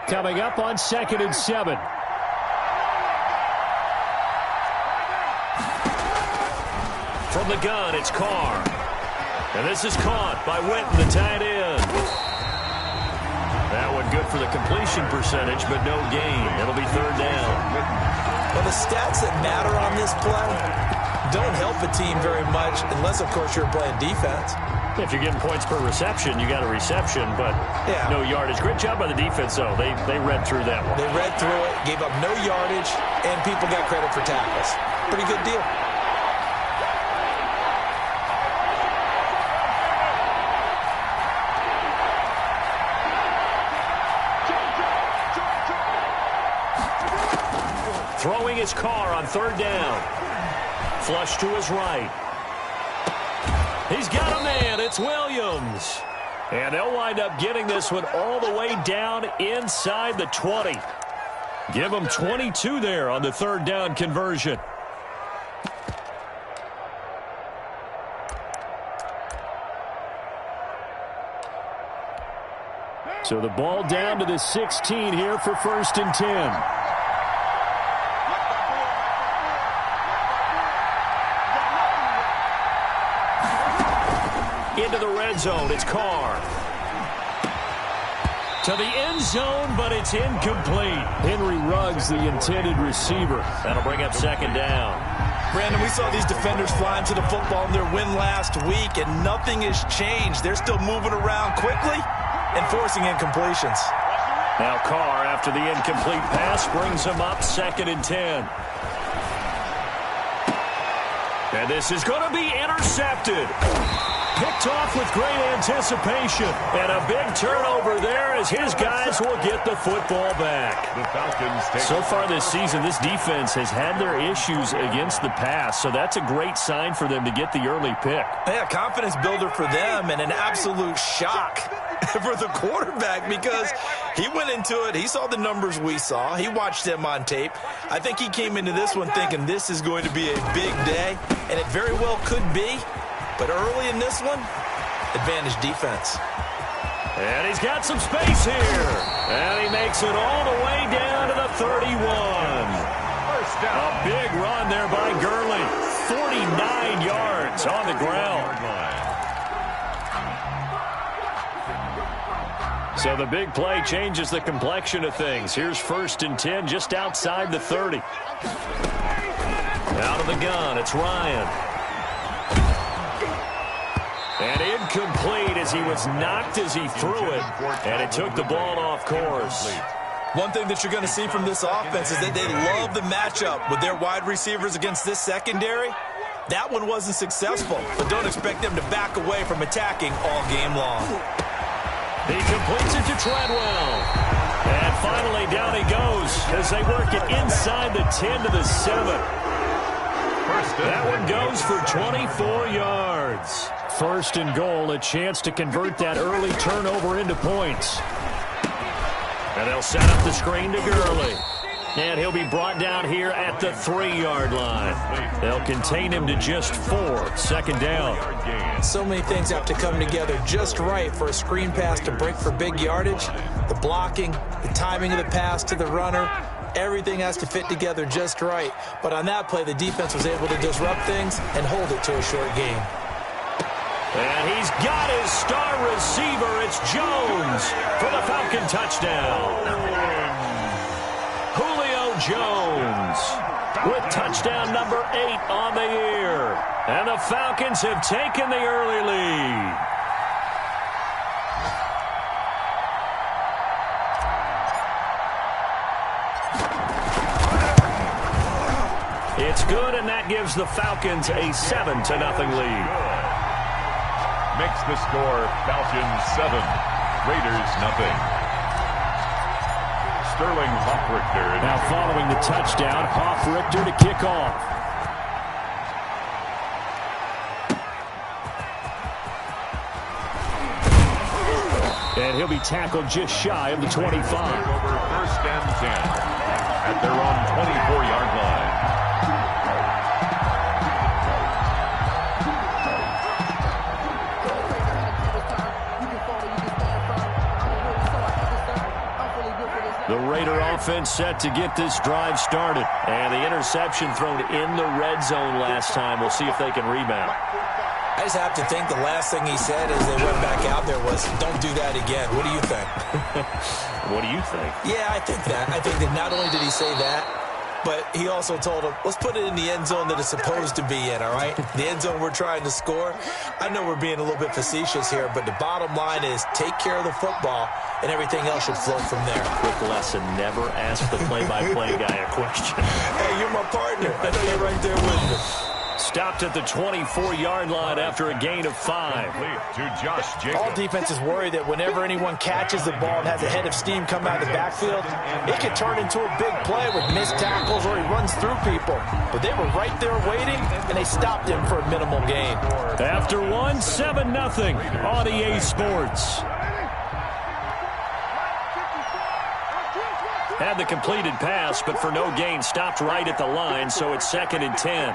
Coming up on 2nd and 7. From the gun, it's Carr. And this is caught by Witten, the tight end. That one good for the completion percentage, but no gain. It'll be 3rd down. Well, the stats that matter on this play don't help a team very much unless, of course, you're playing defense. If you're getting points per reception, you got a reception, but no yardage. Great job by the defense, though. They read through that one. They read through it, gave up no yardage, and people got credit for tackles. Pretty good deal. Throwing his car on 3rd down. Flush to his right. He's got a man. It's Williams. And they'll wind up getting this one all the way down inside the 20. Give them 22 there on the 3rd down conversion. So the ball down to the 16 here for 1st and 10. Into the red zone, it's Carr. To the end zone, but it's incomplete. Henry Ruggs, the intended receiver. That'll bring up 2nd down. Brandon, we saw these defenders flying to the football in their win last week, and nothing has changed. They're still moving around quickly and forcing incompletions. Now Carr, after the incomplete pass, brings him up 2nd and 10. And this is going to be intercepted. Picked off with great anticipation. And a big turnover there as his guys will get the football back. The Falcons so far this season, this defense has had their issues against the pass, so that's a great sign for them to get the early pick. Yeah, confidence builder for them and an absolute shock for the quarterback because he went into it. He saw the numbers we saw. He watched them on tape. I think he came into this one thinking this is going to be a big day, and it very well could be. But early in this one, advantage defense. And he's got some space here. And he makes it all the way down to the 31. First down. A big run there by Gurley. 49 yards on the ground. So the big play changes the complexion of things. Here's 1st and 10 just outside the 30. Out of the gun, it's Ryan. And incomplete as he was knocked as he threw it. And it took the ball off course. One thing that you're going to see from this offense is that they love the matchup with their wide receivers against this secondary. That one wasn't successful, but don't expect them to back away from attacking all game long. He completes it to Treadwell. And finally down he goes as they work it inside the 10 to the 7. That one goes for 24 yards. 1st and goal, a chance to convert that early turnover into points. And they'll set up the screen to Gurley. And he'll be brought down here at the 3-yard line. They'll contain him to just 4. 2nd down. So many things have to come together just right for a screen pass to break for big yardage. The blocking, the timing of the pass to the runner, everything has to fit together just right. But on that play, the defense was able to disrupt things and hold it to a short game. And he's got his star receiver. It's Jones for the Falcon touchdown. Julio Jones with touchdown number 8 on the year. And the Falcons have taken the early lead. It's good, and that gives the Falcons a 7-0 lead. Makes the score Falcons 7, Raiders 0. Sterling Hoffrichter. Now following the touchdown, Hoffrichter to kick off. And he'll be tackled just shy of the 25. Over 1st and 10 at their own 24-yard line. For this Raider offense set to get this drive started. And the interception thrown in the red zone last time. We'll see if they can rebound. I just have to think the last thing he said as they went back out there was, don't do that again. What do you think? What do you think? Yeah, I think that. I think that not only did he say that, but he also told him, let's put it in the end zone that it's supposed to be in, all right? The end zone we're trying to score. I know we're being a little bit facetious here, but the bottom line is take care of the football, and everything else should flow from there. Quick lesson, never ask the play-by-play guy a question. Hey, you're my partner. I know you're right there with me. Stopped at the 24-yard line after a gain of 5. All defenses worry that whenever anyone catches the ball and has a head of steam come out of the backfield, it can turn into a big play with missed tackles or he runs through people. But they were right there waiting, and they stopped him for a minimal gain. After 7-0 on EA Sports. Had the completed pass, but for no gain, stopped right at the line, so it's 2nd and 10.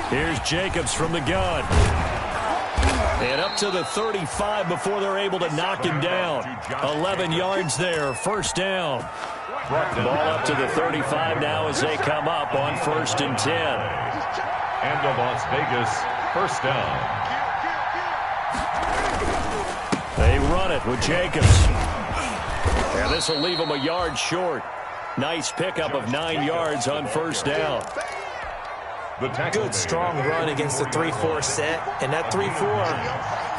Here's Jacobs from the gun. And up to the 35 before they're able to knock him down. 11 yards there, first down. Ball up to the 35 now as they come up on 1st and 10. And the Las Vegas first down. They run it with Jacobs. And this will leave him a yard short. Nice pickup of 9 yards on first down. Good, strong run against the 3-4 set. And that 3-4,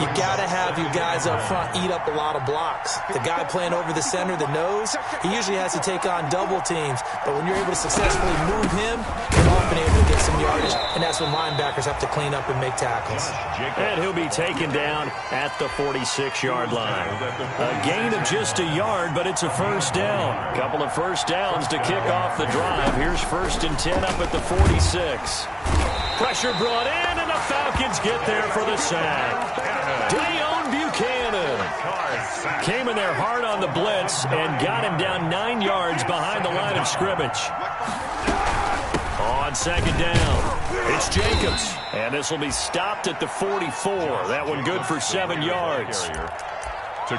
you got to have your guys up front eat up a lot of blocks. The guy playing over the center, the nose, he usually has to take on double teams. But when you're able to successfully move him, you're often able to get some yardage. And that's when linebackers have to clean up and make tackles. And he'll be taken down at the 46-yard line. A gain of just a yard, but it's a first down. Couple of first downs to kick off the drive. Here's 1st and 10 up at the 46. Pressure brought in, and the Falcons get there for the sack. Deion Buchanan came in there hard on the blitz and got him down 9 yards behind the line of scrimmage. On 2nd down, it's Jacobs, and this will be stopped at the 44. That one good for 7 yards.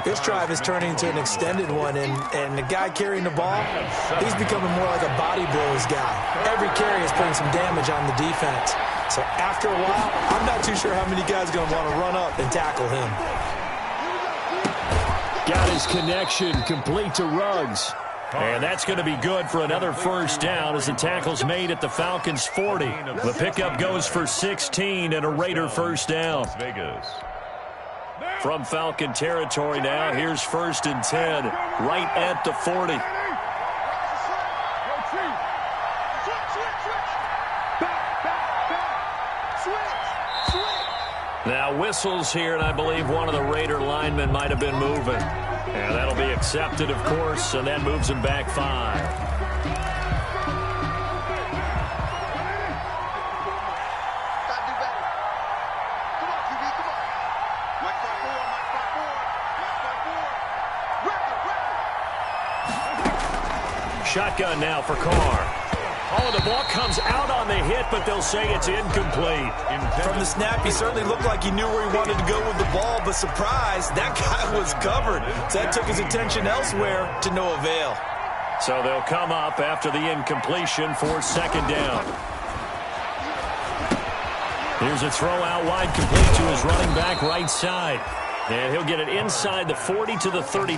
This drive is turning into an extended one, and the guy carrying the ball, he's becoming more like a body blows guy. Every carry is putting some damage on the defense. So after a while, I'm not too sure how many guys are going to want to run up and tackle him. Got his connection complete to Ruggs. And that's going to be good for another first down as the tackle's made at the Falcons' 40. The pickup goes for 16 and a Raider first down. From Falcon territory now, here's 1st and 10, right at the 40. Now whistles here, and I believe one of the Raider linemen might have been moving. And that'll be accepted, of course, and that moves him back 5. Shotgun now for Carr. Oh, the ball comes out on the hit, but they'll say it's incomplete. From the snap, he certainly looked like he knew where he wanted to go with the ball, but surprise, that guy was covered. So that took his attention elsewhere to no avail. So they'll come up after the incompletion for 2nd down. Here's a throw out wide, complete to his running back right side. And he'll get it inside the 40 to the 39.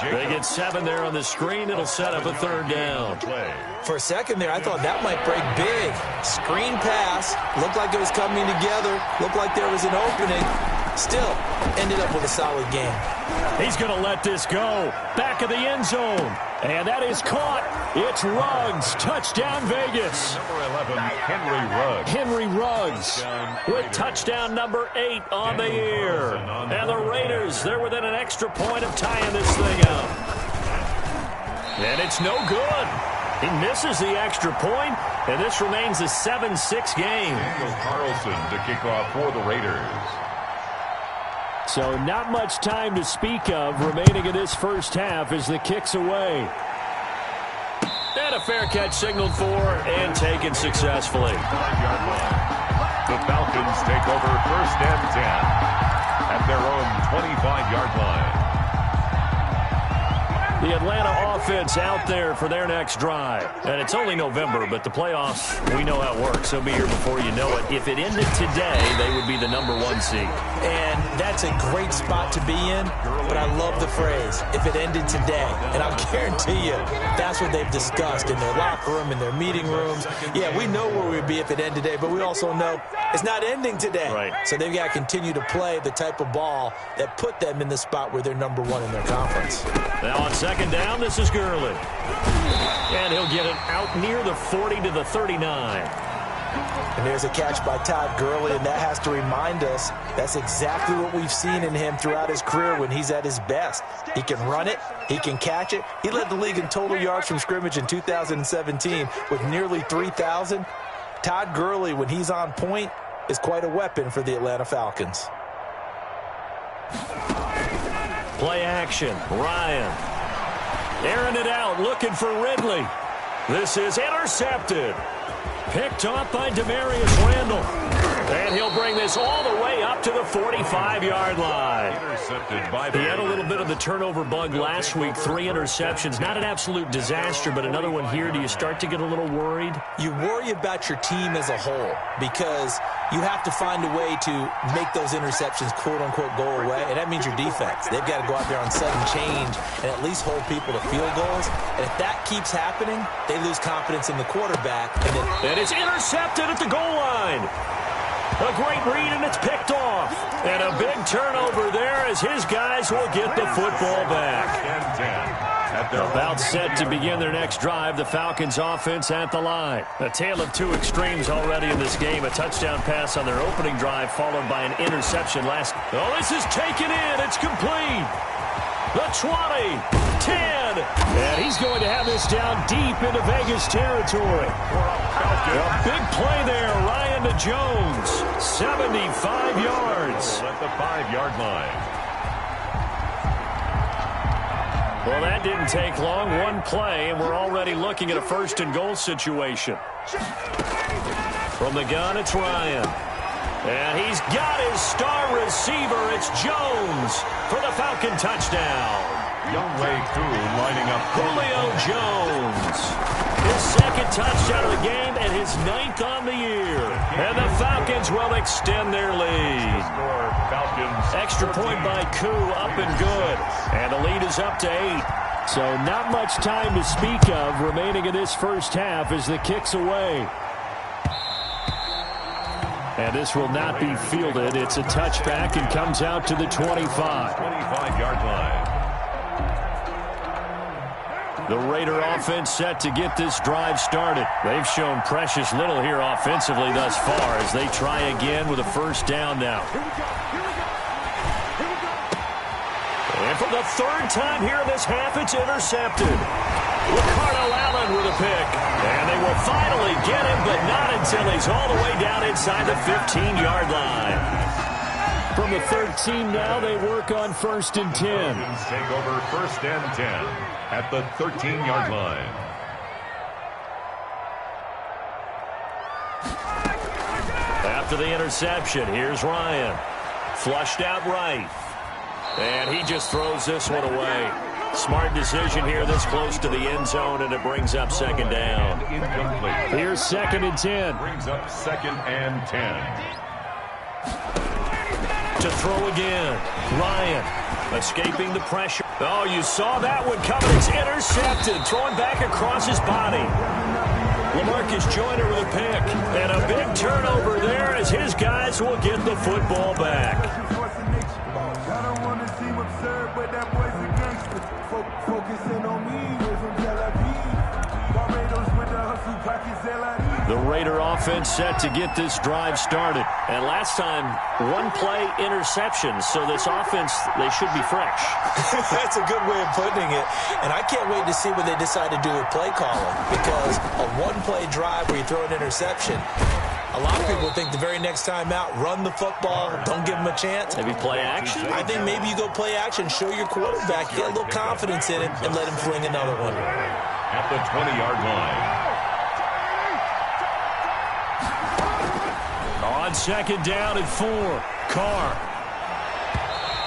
They get 7 there on the screen. It'll set up a 3rd down. For a second there, I thought that might break big. Screen pass. Looked like it was coming together. Looked like there was an opening. Still, ended up with a solid game. He's going to let this go. Back of the end zone. And that is caught. It's Ruggs. Touchdown, Vegas. Number 11, Henry Ruggs. Henry Ruggs with touchdown number 8 on the year. And the Raiders, they're within an extra point of tying this thing up. And it's no good. He misses the extra point, and this remains a 7-6 game. Daniel Carlson to kick off for the Raiders. So not much time to speak of remaining in this first half as the kick's away. And a fair catch signaled for and taken successfully. The Falcons take over 1st and 10 at their own 25-yard line. The Atlanta offense out there for their next drive. And it's only November, but the playoffs, we know how it works. They'll be here before you know it. If it ended today, they would be the #1 seed. And that's a great spot to be in, but I love the phrase, if it ended today. And I'll guarantee you, that's what they've discussed in their locker room, in their meeting rooms. Yeah, we know where we'd be if it ended today, but we also know it's not ending today. Right. So they've got to continue to play the type of ball that put them in the spot where they're #1 in their conference. Now on second down, this is Gurley. And he'll get it out near the 40 to the 39. And there's a catch by Todd Gurley, and that has to remind us that's exactly what we've seen in him throughout his career when he's at his best. He can run it. He can catch it. He led the league in total yards from scrimmage in 2017 with nearly 3,000. Todd Gurley, when he's on point, is quite a weapon for the Atlanta Falcons. Play action. Ryan. Airing it out, looking for Ridley. This is intercepted. Picked off by Demarius Randall. And he'll bring this all the way up to the 45-yard line. He had a little bit of the turnover bug last week. 3 interceptions. Not an absolute disaster, but another one here. Do you start to get a little worried? You worry about your team as a whole because you have to find a way to make those interceptions, quote-unquote, go away, and that means your defense. They've got to go out there on sudden change and at least hold people to field goals. And if that keeps happening, they lose confidence in the quarterback. And it's intercepted at the goal line. A great read, and it's picked off. And a big turnover there as his guys will get the football back. About set to begin their next drive, the Falcons offense at the line. A tale of two extremes already in this game. A touchdown pass on their opening drive followed by an interception last. Oh, this is taken in. It's complete. The 20, 10, and he's going to have this down deep into Vegas territory. A big play there, Ryan to Jones, 75 yards. At the 5-yard line. Well, that didn't take long. One play, and we're already looking at a first-and-goal situation. From the gun, it's Ryan. And he's got his star receiver. It's Jones for the Falcon touchdown. Younghoe Koo lining up. Julio Jones. His second touchdown of the game and his 9th on the year. And the Falcons will extend their lead. Extra point by Koo, up and good. And the lead is up to 8. So not much time to speak of remaining in this first half as the kick's away. And this will not be fielded. It's a touchback and comes out to the 25. 25-yard line. The Raider offense set to get this drive started. They've shown precious little here offensively thus far as they try again with a first down now. And for the third time here in this half, it's intercepted. Ricardo Allen with a pick. And they will finally get him, but not until he's all the way down inside the 15-yard line. From the 13 now, they work on 1st and 10. Take over 1st and 10 at the 13-yard line. After the interception, here's Ryan. Flushed out right. And he just throws this one away. Smart decision here this close to the end zone, and it brings up 2nd down. Here's 2nd and 10. Brings up 2nd and 10. To throw again. Ryan escaping the pressure. Oh, you saw that one coming. It's intercepted. Thrown back across his body. LaMarcus Joyner with a pick. And a big turnover there as his guys will get the football back. The Raider offense set to get this drive started. And last time, one play interception. So this offense, they should be fresh. That's a good way of putting it. And I can't wait to see what they decide to do with play calling. Because a one-play drive where you throw an interception, a lot of people think the very next time out, run the football, don't give them a chance. Maybe play action? I think maybe you go play action, show your quarterback, get a little confidence in it, and let him fling another one. At the 20-yard line. On 2nd down and 4, Carr.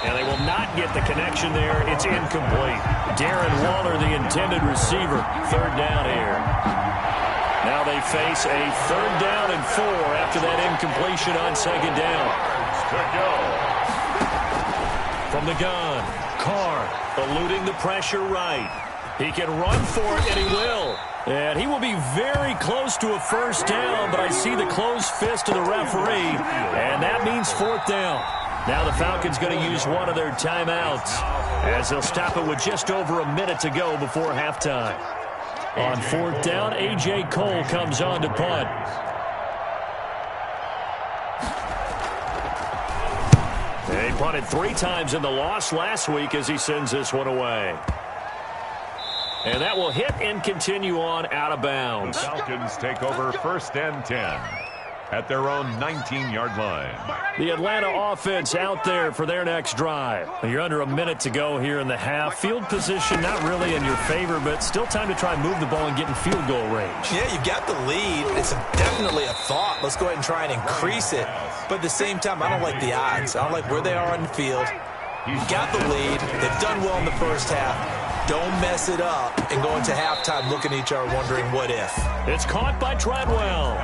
And they will not get the connection there. It's incomplete. Darren Waller, the intended receiver. Third down here. Now they face a 3rd down and 4 after that incompletion on 2nd down. From the gun, Carr eluding the pressure right. He can run for it, and he will. And he will be very close to a 1st down, but I see the closed fist of the referee, and that means 4th down. Now the Falcons going to use one of their timeouts as they'll stop it with just over a minute to go before halftime. On 4th down, A.J. Cole comes on to punt. They punted 3 times in the loss last week as he sends this one away. And that will hit and continue on out of bounds. The Falcons take over 1st and 10 at their own 19-yard line. The Atlanta offense out there for their next drive. You're under a minute to go here in the half. Field position not really in your favor, but still time to try and move the ball and get in field goal range. Yeah, you've got the lead. It's definitely a thought. Let's go ahead and try and increase it. But at the same time, I don't like the odds. I don't like where they are on the field. You've got the lead. They've done well in the first half. Don't mess it up and go into halftime looking at each other wondering what if. It's caught by Treadwell.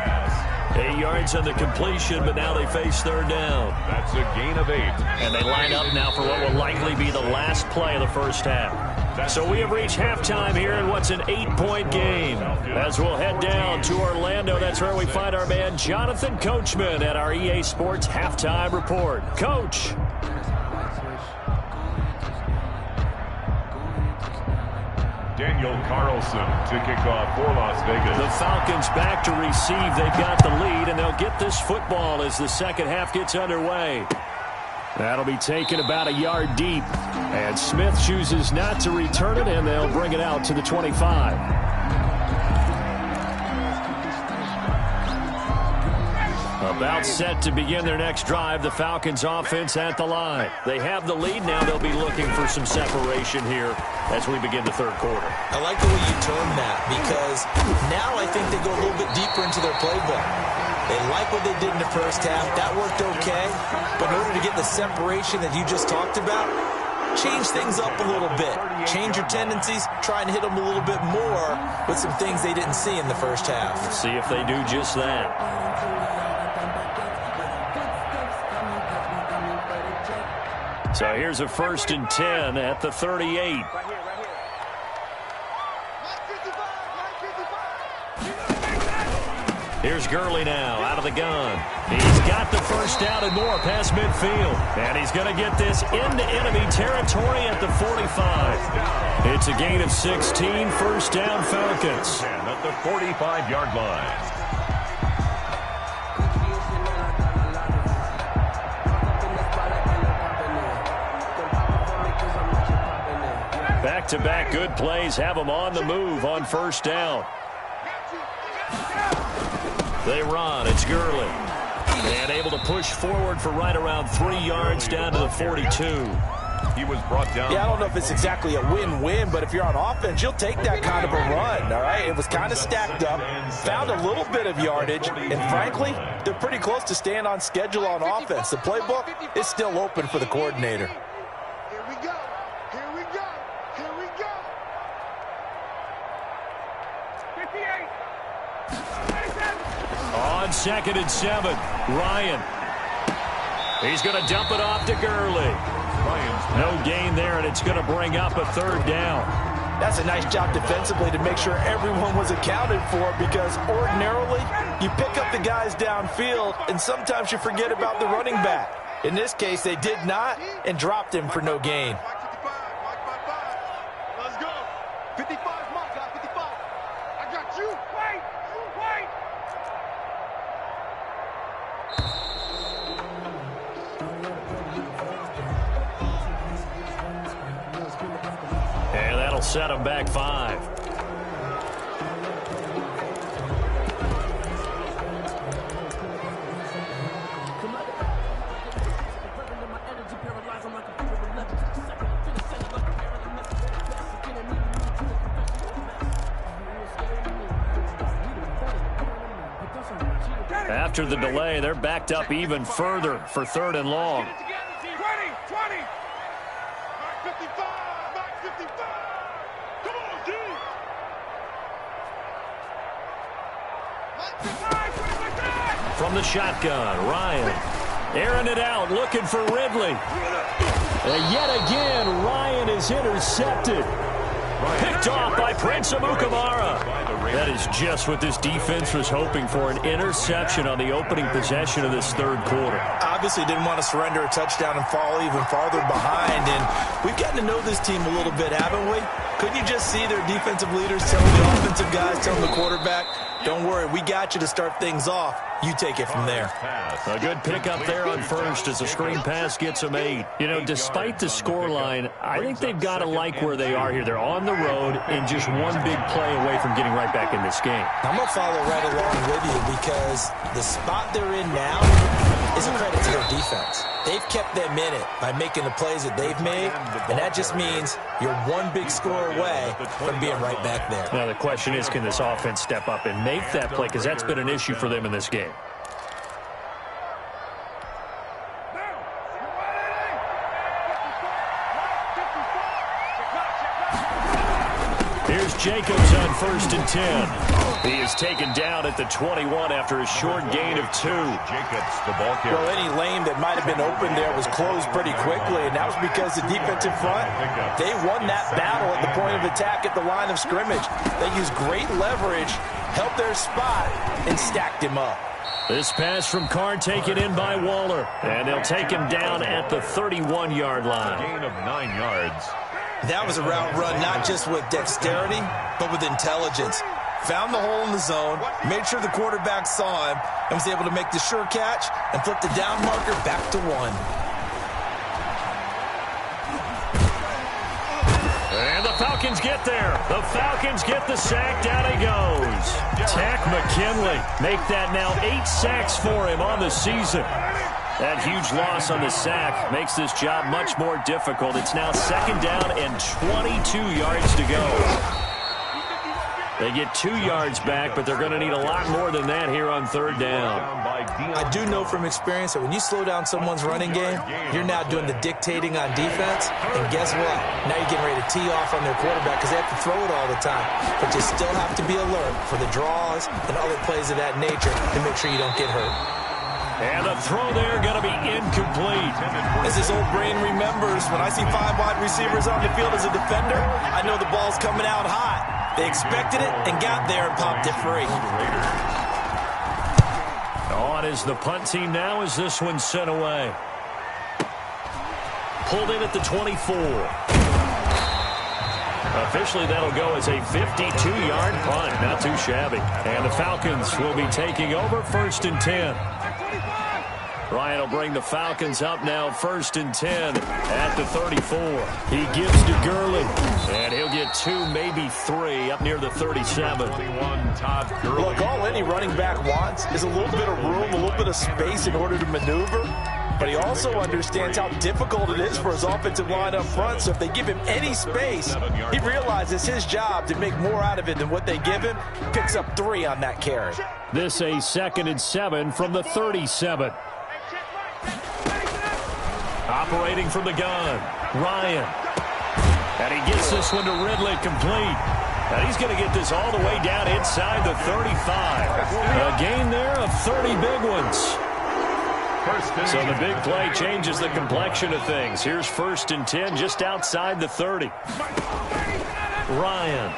8 yards on the completion, but now they face 3rd down. That's a gain of 8. And they line up now for what will likely be the last play of the first half. So we have reached halftime here in what's an 8-point game. As we'll head down to Orlando, that's where we find our man Jonathan Coachman at our EA Sports Halftime Report. Coach. Daniel Carlson to kick off for Las Vegas. The Falcons back to receive. They've got the lead, and they'll get this football as the second half gets underway. That'll be taken about a yard deep. And Smith chooses not to return it, and they'll bring it out to the 25. About set to begin their next drive. The Falcons offense at the line. They have the lead now. They'll be looking for some separation here as we begin the 3rd quarter. I like the way you term that because now I think they go a little bit deeper into their playbook. They like what they did in the first half. That worked okay. But in order to get the separation that you just talked about, change things up a little bit. Change your tendencies. Try and hit them a little bit more with some things they didn't see in the first half. Let's see if they do just that. So here's a 1st and 10 at the 38. Here's Gurley now out of the gun. He's got the 1st down and more past midfield. And he's going to get this into enemy territory at the 45. It's a gain of 16, 1st down Falcons. And at the 45-yard line. Back-to-back good plays have them on the move on 1st down. They run. It's Gurley. And able to push forward for right around 3 yards down to the 42. He was brought down. Yeah, I don't know if it's exactly a win-win, but if you're on offense, you'll take that kind of a run, all right? It was kind of stacked up, found a little bit of yardage, and frankly, they're pretty close to staying on schedule on offense. The playbook is still open for the coordinator. Here we go. Here we go. Here we go. 58. On 2nd and 7, Ryan. He's going to dump it off to Gurley. No gain there, and it's going to bring up a 3rd down. That's a nice job defensively to make sure everyone was accounted for because ordinarily you pick up the guys downfield and sometimes you forget about the running back. In this case, they did not and dropped him for no gain. Let's go. 55, my guy, 55. I got you. Wait. And that'll set him back 5. After the delay, they're backed up even further for 3rd and long. 20. 55, back 55. Come on, D. From the shotgun, Ryan airing it out, looking for Ridley. And yet again, Ryan is intercepted. Picked off by Prince Amukamara. That is just what this defense was hoping for, an interception on the opening possession of this third quarter. Obviously didn't want to surrender a touchdown and fall even farther behind. And we've gotten to know this team a little bit, haven't we? Couldn't you just see their defensive leaders telling the offensive guys, telling the quarterback, don't worry, we got you to start things off. You take it from there. A good pickup there on first as the screen pass gets them 8. You know, despite the scoreline, I think they've got to like where they are here. They're on the road and just one big play away from getting right back in this game. I'm going to follow right along with you because the spot they're in now is a credit to their defense. They've kept them in it by making the plays that they've made, and that just means you're one big score away from being right back there. Now the question is, can this offense step up and make that play? Because that's been an issue for them in this game. Here's Jacobs on 1st and 10. He is taken down at the 21 after a short gain of 2. Jacobs, the ball carrier. Well, any lane that might have been open there was closed pretty quickly, and that was because the defensive front, they won that battle at the point of attack at the line of scrimmage. They used great leverage, held their spot, and stacked him up. This pass from Carr taken in by Waller, and they'll take him down at the 31-yard line. Gain of 9 yards. That was a route run not just with dexterity, but with intelligence. Found the hole in the zone, made sure the quarterback saw him, and was able to make the sure catch and flip the down marker back to 1. And the Falcons get there. The Falcons get the sack. Down he goes. Tack McKinley. Make that now 8 sacks for him on the season. That huge loss on the sack makes this job much more difficult. It's now 2nd down and 22 yards to go. They get 2 yards back, but they're going to need a lot more than that here on 3rd down. I do know from experience that when you slow down someone's running game, you're now doing the dictating on defense, and guess what? Now you're getting ready to tee off on their quarterback because they have to throw it all the time. But you still have to be alert for the draws and other plays of that nature to make sure you don't get hurt. And the throw there going to be incomplete. As his old brain remembers, when I see 5 wide receivers on the field as a defender, I know the ball's coming out hot. They expected it and got there and popped it free. On is the punt team now as this one's sent away. Pulled in at the 24. Officially, that'll go as a 52-yard punt. Not too shabby. And the Falcons will be taking over 1st and 10. Ryan will bring the Falcons up now 1st and 10 at the 34. He gives to Gurley, and he'll get 2, maybe 3 up near the 37. Look, all any running back wants is a little bit of room, a little bit of space in order to maneuver. But he also understands how difficult it is for his offensive line up front. So if they give him any space, he realizes his job to make more out of it than what they give him. Picks up 3 on that carry. This a 2nd and 7 from the 37. Operating from the gun, Ryan. And he gets this one to Ridley complete. And he's going to get this all the way down inside the 35. A gain there of 30 big ones. So the big play changes the complexion of things. Here's 1st and 10 just outside the 30. Ryan.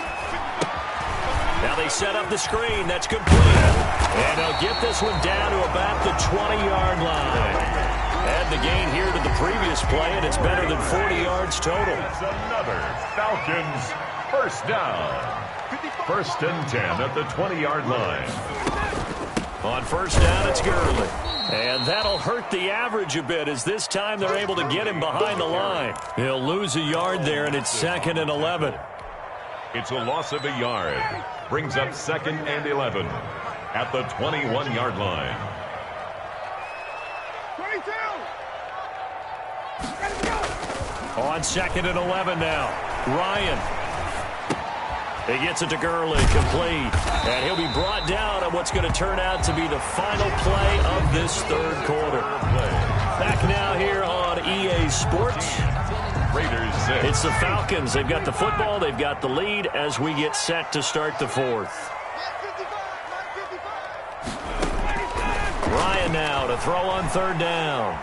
Now they set up the screen. That's complete. And they'll get this one down to about the 20-yard line. Add the gain here to the previous play, and it's better than 40 yards total. It's another Falcons 1st down. 1st and 10 at the 20-yard line. On 1st down, it's Gurley. And that'll hurt the average a bit as this time they're able to get him behind the line. He'll lose a yard there, and it's 2nd and 11. It's a loss of a yard. Brings up 2nd and 11 at the 21-yard line. 22. On 2nd and 11 now. Ryan. He gets it to Gurley, complete. And he'll be brought down on what's going to turn out to be the final play of this 3rd quarter. Back now here on EA Sports. Raiders 6. It's the Falcons. They've got the football. They've got the lead as we get set to start the fourth. Ryan now to throw on third down.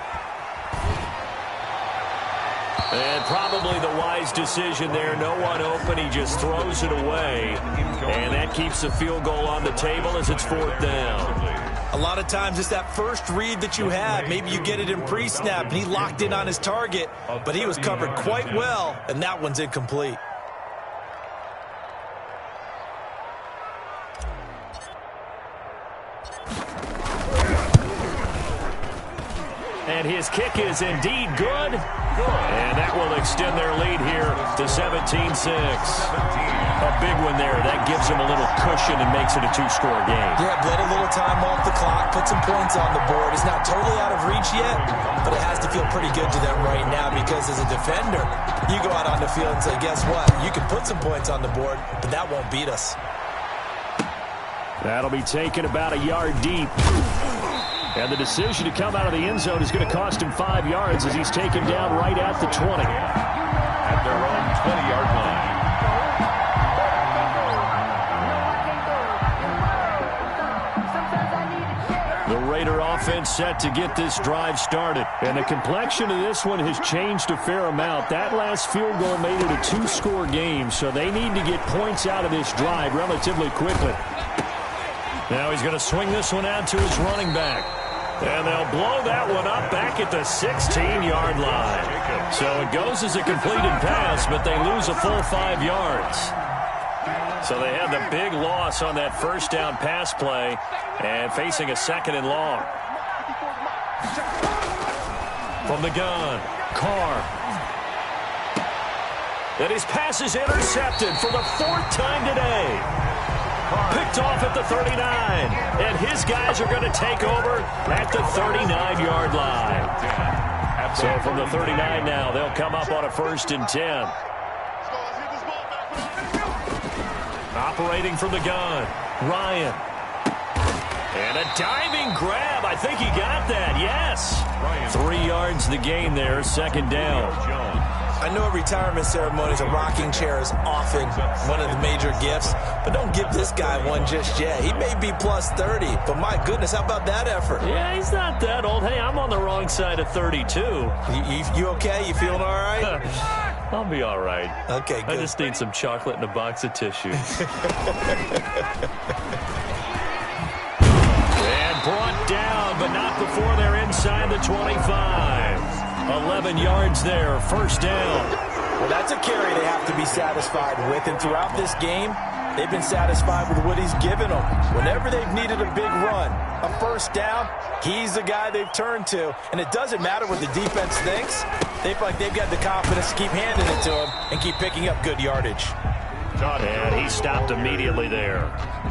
And probably the wise decision there. No one open. He just throws it away. And that keeps the field goal on the table as it's fourth down. A lot of times it's that first read that you have. Maybe you get it in pre-snap, and he locked in on his target, but he was covered quite well, and that one's incomplete. And his kick is indeed good. And that will extend their lead here to 17-6. A big one there. That gives them a little cushion and makes it a two-score game. Yeah, bled a little time off the clock, put some points on the board. It's not totally out of reach yet, but it has to feel pretty good to them right now because as a defender, you go out on the field and say, guess what? You can put some points on the board, but that won't beat us. That'll be taken about a yard deep. And the decision to come out of the end zone is going to cost him 5 yards as he's taken down right at the 20. At their own 20-yard line. The Raider offense set to get this drive started. And the complexion of this one has changed a fair amount. That last field goal made it a two-score game, so they need to get points out of this drive relatively quickly. Now he's going to swing this one out to his running back. And they'll blow that one up back at the 16-yard line. So it goes as a completed pass, but they lose a full 5 yards. So they had the big loss on that first down pass play and facing a second and long. From the gun, Carr. And his pass is intercepted for the 4th time today. Picked off at the 39, and his guys are going to take over at the 39-yard line. So from the 39 now, they'll come up on a 1st and 10. Operating from the gun, Ryan. And a diving grab. I think he got that, yes. 3 yards the gain there, 2nd down. I know at retirement ceremonies, a rocking chair is often one of the major gifts, but don't give this guy one just yet. He may be plus 30, but my goodness, how about that effort? Yeah, he's not that old. Hey, I'm on the wrong side of 32. You okay? You feeling all right? I'll be all right. Okay, good. I just need some chocolate and a box of tissues. And brought down, but not before they're inside the 25. 11 yards there, 1st down. Well, that's a carry they have to be satisfied with, and throughout this game, they've been satisfied with what he's given them. Whenever they've needed a big run, a 1st down, he's the guy they've turned to, and it doesn't matter what the defense thinks. They feel like they've got the confidence to keep handing it to him and keep picking up good yardage. And he stopped immediately there.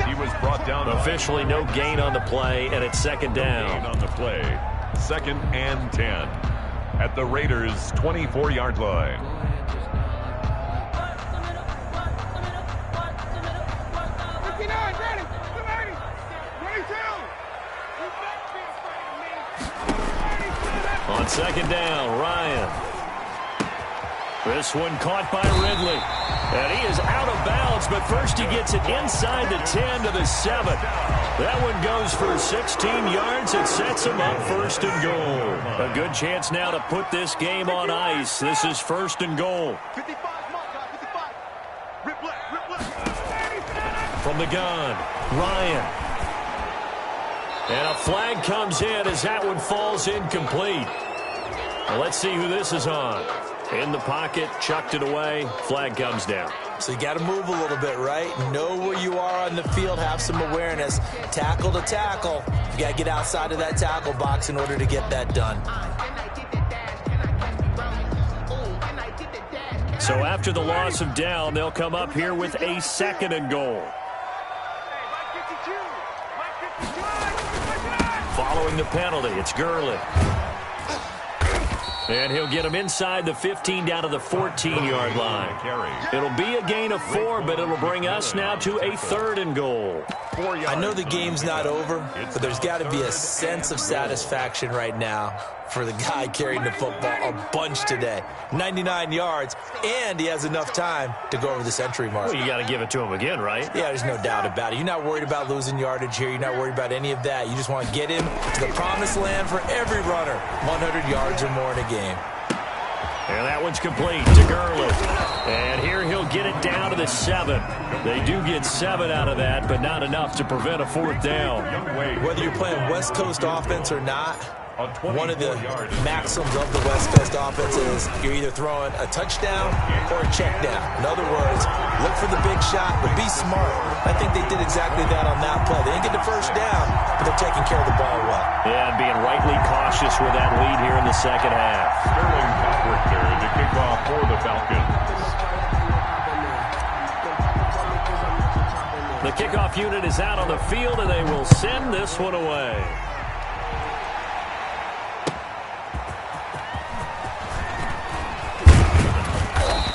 He was brought down. Officially no gain on the play, and it's 2nd down. Gain on the play, 2nd and 10. At the Raiders' 24-yard line. On 2nd down, Ryan. This one caught by Ridley. And he is out of bounds, but first he gets it inside the 10 to the 7. That one goes for 16 yards. It sets him up 1st and goal. A good chance now to put this game on ice. This is 1st and goal. 55, Rip left. From the gun, Ryan. And a flag comes in as that one falls incomplete. Well, let's see who this is on. In the pocket, chucked it away, flag comes down. So you got to move a little bit, right? Know where you are on the field, have some awareness. Tackle to tackle. You got to get outside of that tackle box in order to get that done. So after the loss of down, they'll come up here with a 2nd and goal. Following the penalty, it's Gurley. And he'll get him inside the 15 down to the 14-yard line. It'll be a gain of 4, but it'll bring us now to a 3rd and goal. 4 yards. I know the game's not over, but there's got to be a sense of satisfaction right now for the guy carrying the football a bunch today. 99 yards, and he has enough time to go over the century mark. Well, you got to give it to him again, right? Yeah, there's no doubt about it. You're not worried about losing yardage here. You're not worried about any of that. You just want to get him to the promised land for every runner, 100 yards or more in a game. And that one's complete to Gurley. And here he'll get it down to the 7. They do get 7 out of that, but not enough to prevent a 4th down. Whether you're playing West Coast offense or not, one of the maxims of the West Coast offense is you're either throwing a touchdown or a check down. In other words, look for the big shot, but be smart. I think they did exactly that on that play. They didn't get the first down, but they're taking care of the ball well. Yeah, and being rightly cautious with that lead here in the second half. Sterling Coperick there to kick off for the Falcons. The kickoff unit is out on the field, and they will send this one away.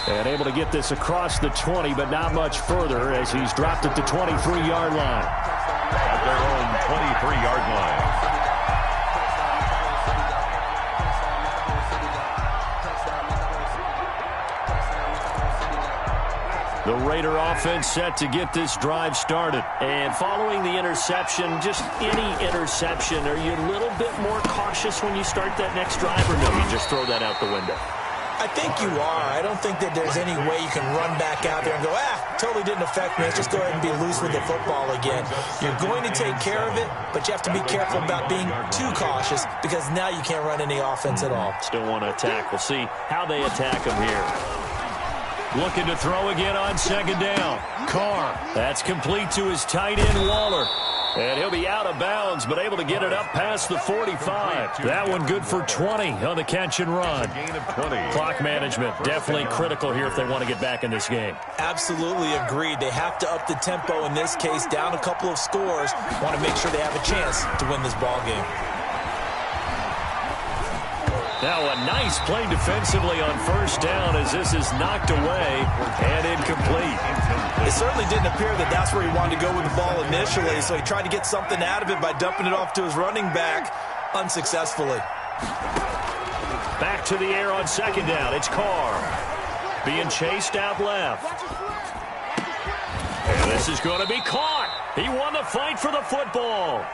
And able to get this across the 20, but not much further as he's dropped at the 23-yard line. At their own 23-yard line. The Raider offense set to get this drive started. And following the interception, just any interception, are you a little bit more cautious when you start that next drive, or no, you just throw that out the window? I think you are. I don't think that there's any way you can run back out there and go, totally didn't affect me. Let's just go ahead and be loose with the football again. You're going to take care of it, but you have to be careful about being too cautious because now you can't run any offense at all. Still want to attack. We'll see how they attack him here. Looking to throw again on second down. Carr. That's complete to his tight end, Waller. And he'll be out of bounds, but able to get it up past the 45. That one good for 20 on the catch and run. Gain of 20. Clock management definitely critical here if they want to get back in this game. Absolutely agreed. They have to up the tempo in this case, down a couple of scores. Want to make sure they have a chance to win this ball game. Now a nice play defensively on first down as this is knocked away and incomplete. It certainly didn't appear that that's where he wanted to go with the ball initially, so he tried to get something out of it by dumping it off to his running back unsuccessfully. Back to the air on second down. It's Carr being chased out left. And this is going to be caught. He won the fight for the football.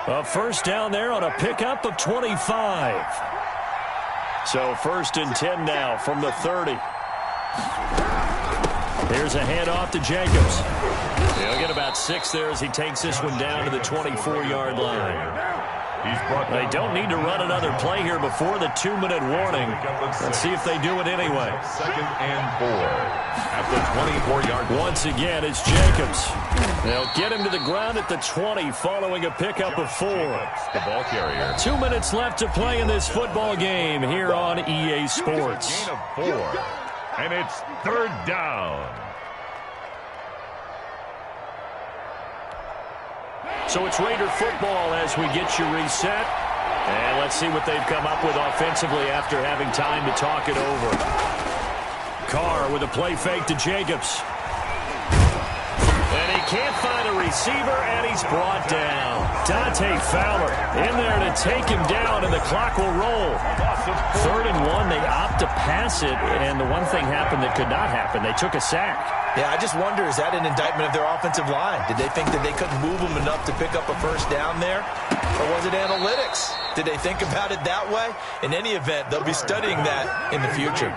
A first down there on a pickup of 25. So first and 10 now from the 30. Here's a handoff to Jacobs. He'll get about 6 there as he takes this one down to the 24-yard line. They don't need to run another play here before the 2-minute warning. Let's see if they do it anyway. Second and 4 at the 24-yard line. Once again, it's Jacobs. They'll get him to the ground at the 20 following a pickup of 4. The ball carrier. 2 minutes left to play in this football game here on EA Sports. Gain of 4. And it's third down. So it's Raider football as we get you reset. And let's see what they've come up with offensively after having time to talk it over. Carr with a play fake to Jacobs. And he can't find a receiver, and he's brought down. Dante Fowler in there to take him down, and the clock will roll. 3rd and 1, they opt to pass it, and the one thing happened that could not happen. They took a sack. Yeah, I just wonder, is that an indictment of their offensive line? Did they think that they couldn't move them enough to pick up a first down there? Or was it analytics? Did they think about it that way? In any event, they'll be studying that in the future.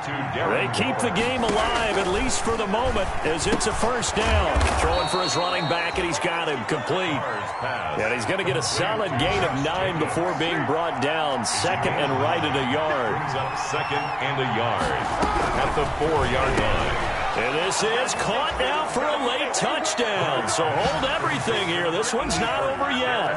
They keep the game alive, at least for the moment, as it's a first down. Throwing for his running back, and he's got him complete. And he's going to get a solid gain of 9 before being brought down. Second and right at a yard. Brings up second and a yard at the 4-yard line. And this is caught now for a late touchdown. So hold everything here. This one's not over yet.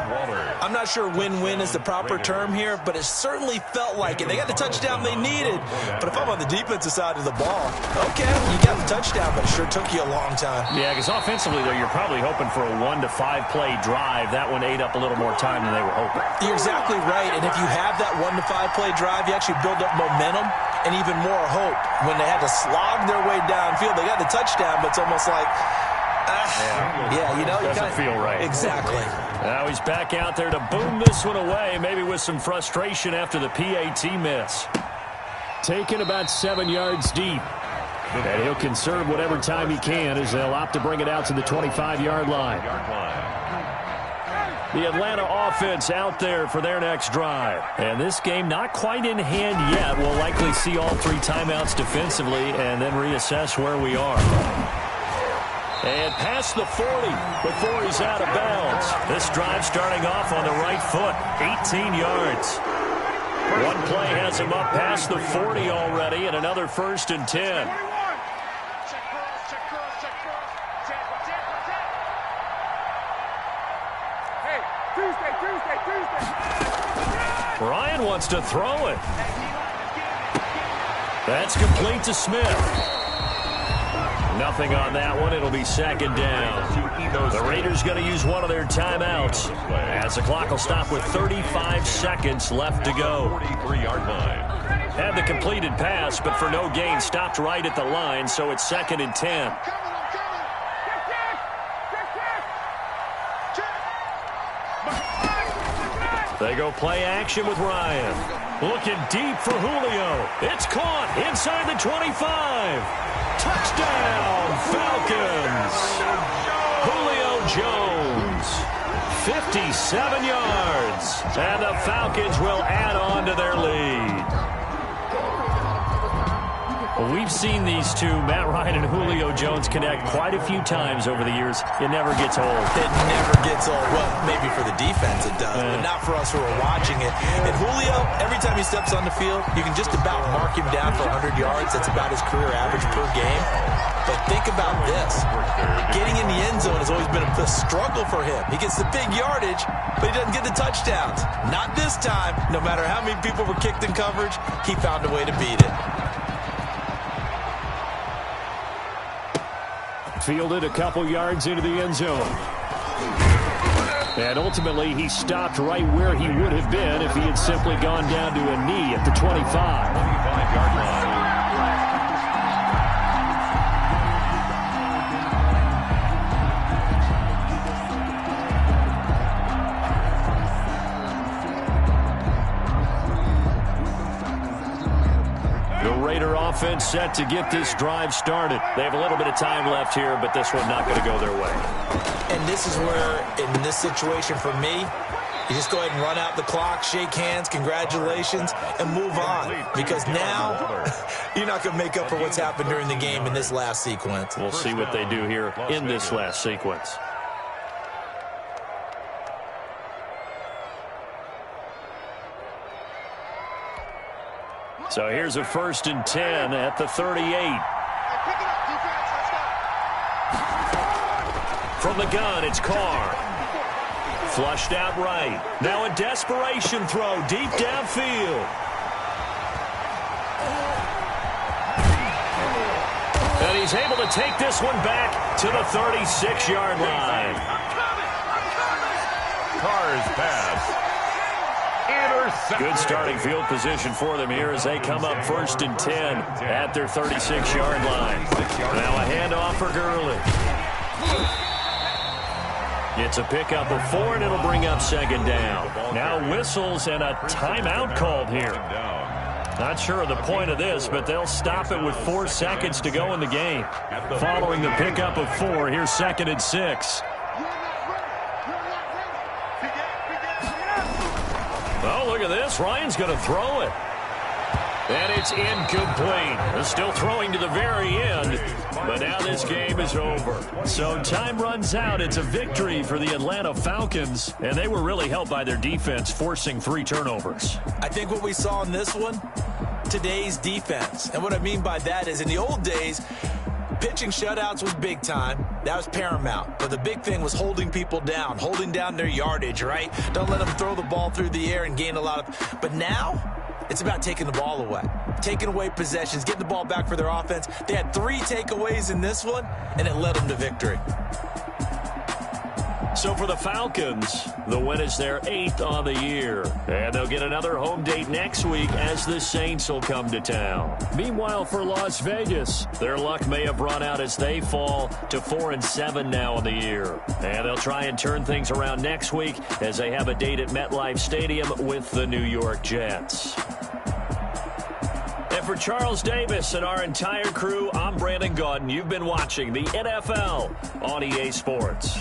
I'm not sure win-win is the proper term here, but it certainly felt like it. They got the touchdown they needed. But if I'm on the defensive side of the ball, okay, you got the touchdown, but it sure took you a long time. Yeah, because offensively, though, you're probably hoping for a 1 to 5 play drive. That one ate up a little more time than they were hoping. You're exactly right. And if you have that 1 to 5 play drive, you actually build up momentum and even more hope. When they had to slog their way downfield, they got the touchdown, but it's almost like, Yeah, you know, doesn't feel right. Exactly. Now he's back out there to boom this one away, maybe with some frustration after the PAT miss. Taken about 7 yards deep. And he'll conserve whatever time he can as they'll opt to bring it out to the 25-yard line. The Atlanta offense out there for their next drive. And this game not quite in hand yet. We'll likely see all 3 timeouts defensively and then reassess where we are. And past the 40 before he's out of bounds. This drive starting off on the right foot, 18 yards. One play has him up past the 40 already, and another 1st and 10. Ryan wants to throw it. That's complete to Smith. Nothing on that one. It'll be 2nd down. The Raiders going to use one of their timeouts as the clock will stop with 35 seconds left to go. 43-yard line. Had the completed pass, but for no gain, stopped right at the line, so it's 2nd and 10. They go play action with Ryan. Looking deep for Julio. It's caught inside the 25. Touchdown, Falcons. Julio Jones, 57 yards. And the Falcons will add on to their lead. Well, we've seen these two, Matt Ryan and Julio Jones, connect quite a few times over the years. It never gets old. It never gets old. Well, maybe for the defense it does, but not for us who are watching it. And Julio, every time he steps on the field, you can just about mark him down for 100 yards. That's about his career average per game. But think about this. Getting in the end zone has always been a struggle for him. He gets the big yardage, but he doesn't get the touchdowns. Not this time. No matter how many people were kicked in coverage, he found a way to beat it. Fielded a couple yards into the end zone. And ultimately, he stopped right where he would have been if he had simply gone down to a knee at the 25. 25-yard line. Offense set to get this drive started. They have a little bit of time left here, but this one not going to go their way. And this is where, in this situation for me, you just go ahead and run out the clock, shake hands, congratulations, and move on. Because now, you're not going to make up for what's happened during the game in this last sequence. We'll see what they do here in this last sequence. So here's a 1st and 10 at the 38. From the gun, it's Carr. Flushed out right. Now a desperation throw deep downfield. And he's able to take this one back to the 36-yard line. Carr's pass. Good starting field position for them here as they come up 1st and 10 at their 36-yard line. Now a handoff for Gurley. It's a pickup of 4, and it'll bring up 2nd down. Now whistles and a timeout called here. Not sure of the point of this, but they'll stop it with 4 seconds to go in the game. Following the pickup of 4, here's 2nd and 6. Oh, look at this. Ryan's going to throw it. And it's incomplete. They're still throwing to the very end. But now this game is over. So time runs out. It's a victory for the Atlanta Falcons. And they were really helped by their defense, forcing 3 turnovers. I think what we saw in this one, today's defense. And what I mean by that is in the old days, pitching shutouts was big time. That was paramount. But the big thing was holding people down, holding down their yardage, right? Don't let them throw the ball through the air and gain a lot of... But now, it's about taking the ball away. Taking away possessions, getting the ball back for their offense. They had 3 takeaways in this one, and it led them to victory. So for the Falcons, the win is their 8th on the year. And they'll get another home date next week as the Saints will come to town. Meanwhile, for Las Vegas, their luck may have run out as they fall to 4-7 now on the year. And they'll try and turn things around next week as they have a date at MetLife Stadium with the New York Jets. And for Charles Davis and our entire crew, I'm Brandon Gaudin. You've been watching the NFL on EA Sports.